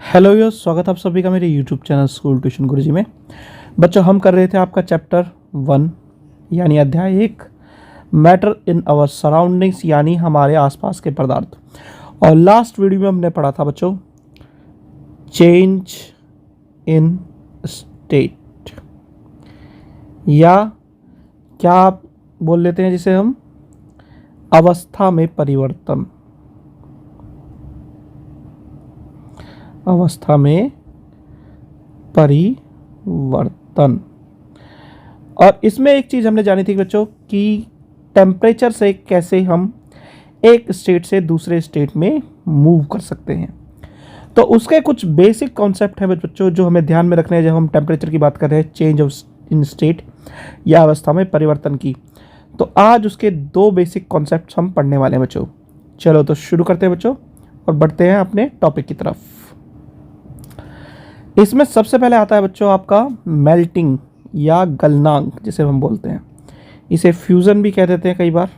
Hello यो स्वागत आप सभी का मेरे यूट्यूब चैनल स्कूल ट्यूशन गुरुजी में। बच्चों, हम कर रहे थे आपका चैप्टर 1 यानी अध्याय 1 मैटर इन आवर सराउंडिंग्स यानी हमारे आसपास के पदार्थ। और लास्ट वीडियो में हमने पढ़ा था बच्चों चेंज इन स्टेट, या क्या आप बोल लेते हैं जिसे हम अवस्था में परिवर्तन। अवस्था में परिवर्तन। और इसमें एक चीज़ हमने जानी थी बच्चों कि टेम्परेचर से कैसे हम एक स्टेट से दूसरे स्टेट में मूव कर सकते हैं। तो उसके कुछ बेसिक कॉन्सेप्ट हैं बच्चों जो हमें ध्यान में रखने हैं जब हम टेम्परेचर की बात कर रहे हैं, चेंज ऑफ इन स्टेट या अवस्था में परिवर्तन की। तो आज उसके 2 बेसिक कॉन्सेप्ट हम पढ़ने वाले हैं बच्चों। चलो तो शुरू करते हैं बच्चों और बढ़ते हैं अपने टॉपिक की तरफ। इसमें सबसे पहले आता है बच्चों आपका मेल्टिंग या गलनांक जिसे हम बोलते हैं। इसे फ्यूजन भी कह देते हैं, कई बार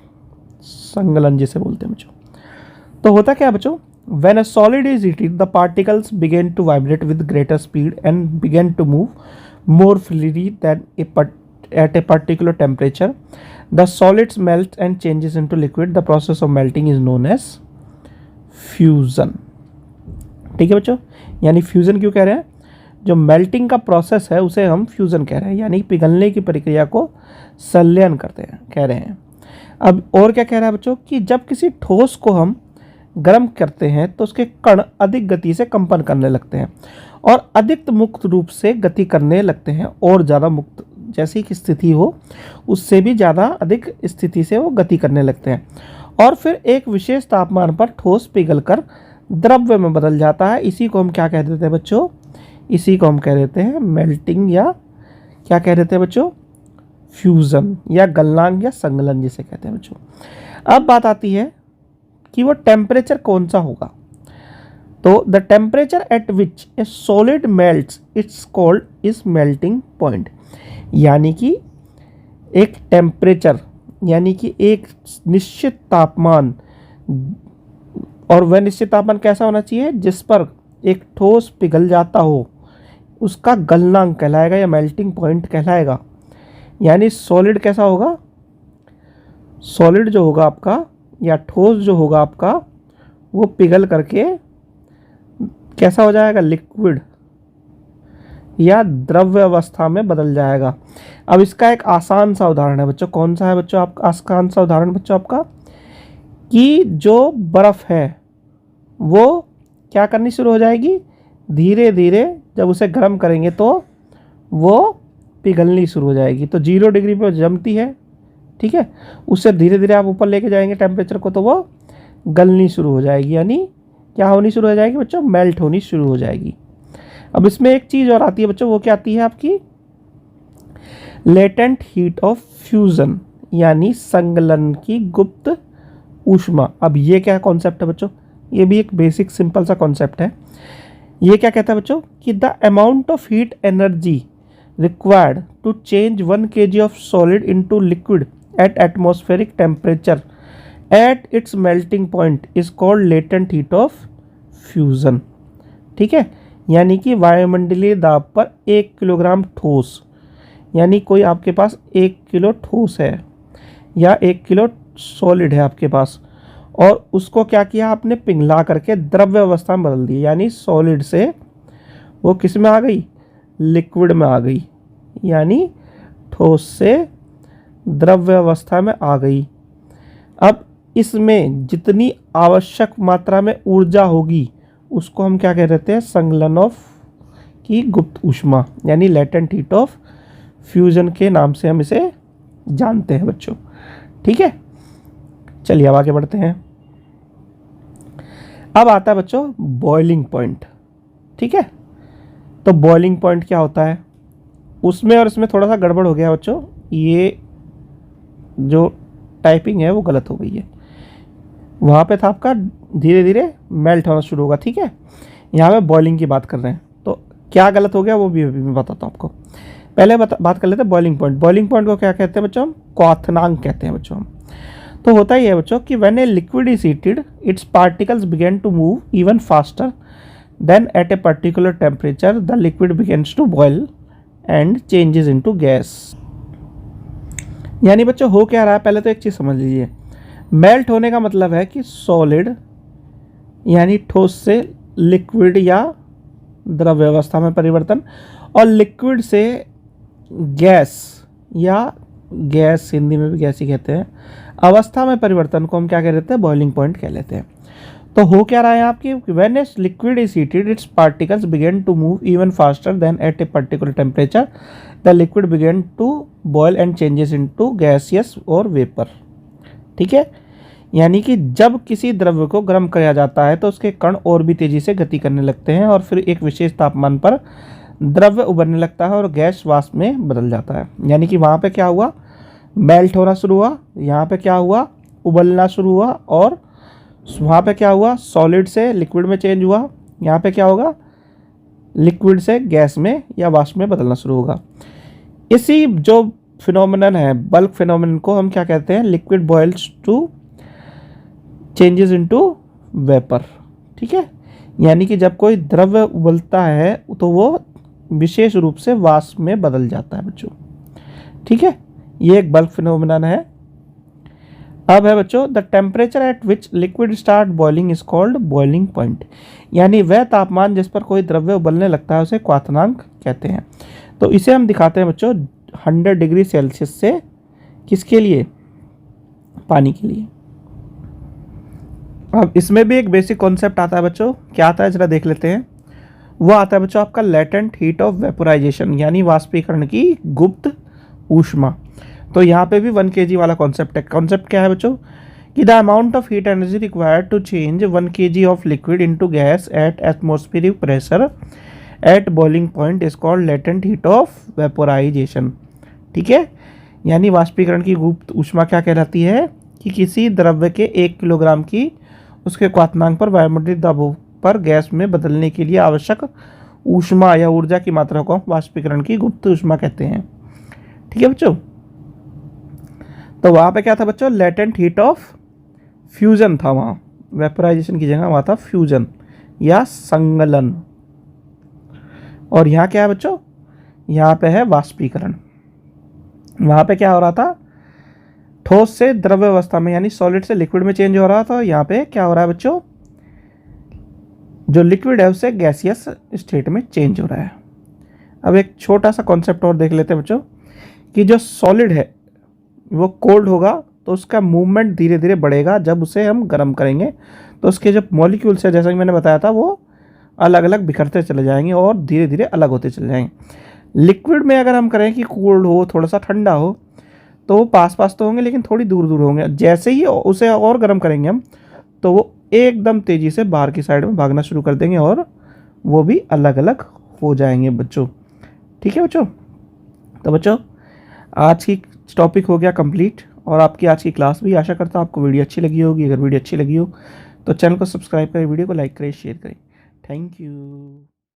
संगलन जिसे बोलते हैं बच्चों। तो होता क्या है बच्चों, when a solid is heated the particles begin to vibrate with greater speed and begin to move more freely than at a particular temperature the solids melt and changes into liquid. The process of melting is known as fusion. ठीक है बच्चों, यानी fusion क्यों कह रहे हैं, जो melting का प्रोसेस है उसे हम फ्यूज़न कह रहे हैं, यानी पिघलने की प्रक्रिया को संलयन करते हैं कह रहे हैं। अब और क्या कह रहा है बच्चों कि जब किसी ठोस को हम गर्म करते हैं तो उसके कण अधिक गति से कंपन करने लगते हैं और अधिक मुक्त रूप से गति करने लगते हैं, और ज़्यादा मुक्त जैसी की स्थिति हो उससे भी ज़्यादा अधिक स्थिति से वो गति करने लगते हैं, और फिर एक विशेष तापमान पर ठोस पिघलकर द्रव्य में बदल जाता है। इसी को हम क्या कह देते हैं बच्चों, इसी को हम कह देते हैं मेल्टिंग, या क्या कह देते हैं बच्चों, फ्यूजन या गलनांक या संगलन जिसे कहते हैं बच्चों। अब बात आती है कि वो टेम्परेचर कौन सा होगा। तो the temperature at which A solid melts it's called is melting point. यानी कि एक टेम्परेचर यानी कि एक निश्चित तापमान, और वह निश्चित तापमान कैसा होना चाहिए जिस पर एक ठोस पिघल जाता हो, उसका गलनांक कहलाएगा या मेल्टिंग पॉइंट कहलाएगा। यानी सॉलिड कैसा होगा, सॉलिड जो होगा आपका या ठोस जो होगा आपका वो पिघल करके कैसा हो जाएगा, लिक्विड या द्रव्य अवस्था में बदल जाएगा। अब इसका एक आसान सा उदाहरण है बच्चों, कौन सा है बच्चों आपका आसान सा उदाहरण बच्चों आपका, कि जो बर्फ़ है वो क्या करनी शुरू हो जाएगी, धीरे धीरे जब उसे गर्म करेंगे तो वो पिघलनी शुरू हो जाएगी। तो 0 डिग्री पर जमती है, ठीक है, उससे धीरे धीरे आप ऊपर लेके जाएंगे टेम्परेचर को तो वो गलनी शुरू हो जाएगी, यानी क्या होनी शुरू हो जाएगी बच्चों, मेल्ट होनी शुरू हो जाएगी। अब इसमें एक चीज़ और आती है बच्चों, वो क्या आती है आपकी, लेटेंट हीट ऑफ फ्यूजन यानी संगलन की गुप्त ऊष्मा। अब ये क्या कॉन्सेप्ट है बच्चों, ये भी एक बेसिक सिंपल सा कॉन्सेप्ट है। ये क्या कहता है बच्चों कि the amount of heat energy required to change 1 kg of solid into liquid at atmospheric temperature at its melting point is called latent heat of fusion. ठीक है, यानी कि वायुमंडलीय दाब पर 1 किलोग्राम ठोस, यानी कोई आपके पास 1 किलो ठोस है या 1 किलो सॉलिड है आपके पास, और उसको क्या किया आपने, पिघला करके द्रव्य अवस्था में बदल दिया, यानी सॉलिड से वो किस में आ गई, लिक्विड में आ गई, यानी ठोस से द्रव्य अवस्था में आ गई। अब इसमें जितनी आवश्यक मात्रा में ऊर्जा होगी उसको हम क्या कह देते हैं, संगलन ऑफ की गुप्त ऊष्मा, यानी लेटेंट हीट ऑफ फ्यूजन के नाम से हम इसे जानते हैं बच्चों। ठीक है, चलिए अब आगे बढ़ते हैं। अब आता है बच्चों बॉइलिंग पॉइंट। ठीक है, तो बॉइलिंग पॉइंट क्या होता है, उसमें और इसमें थोड़ा सा गड़बड़ हो गया बच्चों, ये जो टाइपिंग है वो गलत हो गई है। वहाँ पे था आपका धीरे धीरे मेल्ट होना शुरू होगा, ठीक है, यहाँ पे बॉइलिंग की बात कर रहे हैं। तो क्या गलत हो गया वो भी मैं बताता हूँ आपको। पहले बात कर लेते हैं बॉइलिंग पॉइंट। बॉइलिंग पॉइंट को क्या कहते हैं बच्चों, हम क्वाथनांक कहते हैं बच्चों हम। तो होता ही है बच्चों कि when a liquid is heated its particles begin to move even faster then at a particular temperature the liquid begins to boil and changes into gas. यानी बच्चों हो क्या रहा है, पहले तो एक चीज़ समझ लीजिए, मेल्ट होने का मतलब है कि सॉलिड यानी ठोस से लिक्विड या द्रव्य अवस्था में परिवर्तन, और लिक्विड से गैस या गैस, हिंदी में भी गैस ही कहते हैं, अवस्था में परिवर्तन को हम क्या कह लेते हैं, बॉइलिंग पॉइंट कह लेते हैं। तो हो क्या रहा है आपकी, when a liquid is heated its particles begin to move even faster then at a particular temperature the liquid begin to boil and changes into gaseous और वेपर। ठीक है, यानी कि जब किसी द्रव्य को गर्म किया जाता है तो उसके कण और भी तेजी से गति करने लगते हैं और फिर एक विशेष तापमान पर द्रव्य उभरने लगता है और गैस वाष्प में बदल जाता है। यानी कि वहाँ पे क्या हुआ, मेल्ट होना शुरू हुआ, यहाँ पे क्या हुआ, उबलना शुरू हुआ, और वहाँ पे क्या हुआ, सॉलिड से लिक्विड में चेंज हुआ, यहाँ पे क्या होगा, लिक्विड से गैस में या वाष्प में बदलना शुरू होगा। इसी जो फिनोमिनन है, बल्क फिनोमिनन को हम क्या कहते हैं, liquid boils to changes into vapour. ठीक है, यानी कि जब कोई द्रव्य उबलता है तो वो विशेष रूप से वाष्प में बदल जाता है बच्चों। ठीक है, ये एक बल्क फिनोमिनन है। अब है बच्चों, the temperature at which liquid start boiling is called boiling point, यानी वह तापमान जिस पर कोई द्रव्य उबलने लगता है उसे क्वथनांक कहते हैं। तो इसे हम दिखाते हैं बच्चों 100 डिग्री सेल्सियस से, किसके लिए, पानी के लिए। अब इसमें भी एक बेसिक कॉन्सेप्ट आता है बच्चों, क्या आता है जरा देख लेते हैं। वो आता है बच्चों आपका लेटेंट हीट ऑफ वेपोराइजेशन, यानी वाष्पीकरण की गुप्त ऊष्मा। तो यहाँ पे भी 1 kg वाला कॉन्सेप्ट है। कॉन्सेप्ट क्या है बच्चों, कि the amount of heat energy required to change 1 kg of liquid into gas at atmospheric pressure at boiling point is called latent heat of vaporisation. ठीक है, यानी वाष्पीकरण की गुप्त ऊष्मा क्या कहलाती है, कि किसी द्रव्य के 1 किलोग्राम की उसके क्वथनांक पर वायुमंडलीय दबाव पर गैस में बदलने के लिए आवश्यक ऊष्मा या ऊर्जा की मात्रा को हम वाष्पीकरण की गुप्त ऊष्मा कहते हैं। ठीक है बच्चों, तो वहाँ पे क्या था बच्चों, लेटेंट हीट ऑफ फ्यूजन था, वहाँ वेपोराइजेशन की जगह वहाँ था फ्यूजन या संगलन। और यहाँ क्या है बच्चों, यहाँ पे है वाष्पीकरण। वहाँ पे क्या हो रहा था, ठोस से द्रव्य अवस्था में यानी सॉलिड से लिक्विड में चेंज हो रहा था। यहाँ पे क्या हो रहा है बच्चों, जो लिक्विड है उससे गैसियस स्टेट में चेंज हो रहा है। अब एक छोटा सा कॉन्सेप्ट और देख लेते हैं बच्चों, कि जो सॉलिड है वो कोल्ड होगा तो उसका मूवमेंट धीरे धीरे बढ़ेगा, जब उसे हम गर्म करेंगे तो उसके जो मॉलिक्यूल्स है, जैसा कि मैंने बताया था, वो अलग अलग बिखरते चले जाएंगे और धीरे धीरे अलग होते चले जाएंगे। लिक्विड में अगर हम करें कि कोल्ड हो, थोड़ा सा ठंडा हो, तो वो पास पास तो होंगे लेकिन थोड़ी दूर दूर होंगे। जैसे ही उसे और गर्म करेंगे हम, तो वो एकदम तेज़ी से बाहर की साइड में भागना शुरू कर देंगे और वो भी अलग अलग हो जाएंगे बच्चों। ठीक है बच्चों, तो बच्चों आज की टॉपिक हो गया कंप्लीट, और आपकी आज की क्लास भी। आशा करता हूँ आपको वीडियो अच्छी लगी होगी। अगर वीडियो अच्छी लगी हो तो चैनल को सब्सक्राइब करें, वीडियो को लाइक करें, शेयर करें। Thank you.